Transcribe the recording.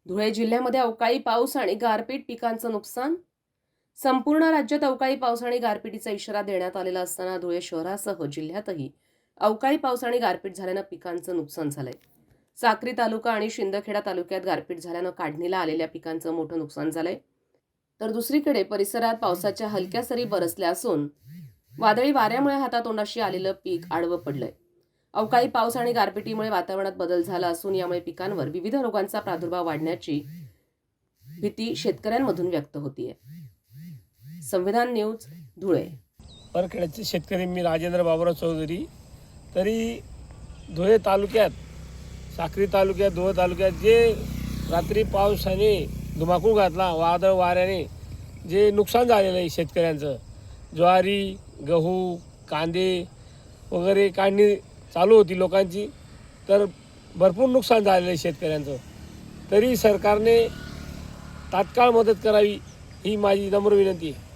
धुळे जिल्ह्यामध्ये अवकाळी पाऊस आणि गारपीट पिकांचं नुकसान. संपूर्ण राज्यात अवकाळी पाऊस आणि गारपिटीचा इशारा देण्यात आलेला असताना धुळे शहरासह जिल्ह्यातही अवकाळी पाऊस आणि गारपीट झाल्यानं पिकांचं नुकसान झालंय. साक्री तालुका आणि शिंदखेडा तालुक्यात गारपीट झाल्यानं काढणीला आलेल्या पिकांचं मोठं नुकसान झालंय. तर दुसरीकडे परिसरात पावसाच्या हलक्या सरी बरसल्या असून वादळी वाऱ्यामुळे हातातोंडाशी आलेलं पीक आडवं पडलंय. अवकाळी पाऊस आणि गारपिटीमुळे वातावरणात बदल झाला असून यामुळे पिकांवर विविध रोगांचा प्रादुर्भाव वाढण्याची भीती शेतकऱ्यांमधून व्यक्त होतीये. संविधान न्यूज, धुळे. परखेड्याचे शेतकरी मी राजेंद्र बाबुराव चौधरी. तरी धुळे तालुक्यात, साक्री तालुक्यात, धुळे तालुक्यात जे रात्री पावसाने धुमाकूळ घातला, वादळ वाऱ्याने जे नुकसान झालेलं आहे शेतकऱ्यांचं, ज्वारी, गहू, कांदे वगैरे काढणी चालू होती लोकांची, तर भरपूर नुकसान झालेलं आहे शेतकऱ्यांचं. तरी सरकारने तात्काळ मदत करावी ही माझी नम्र विनंती आहे.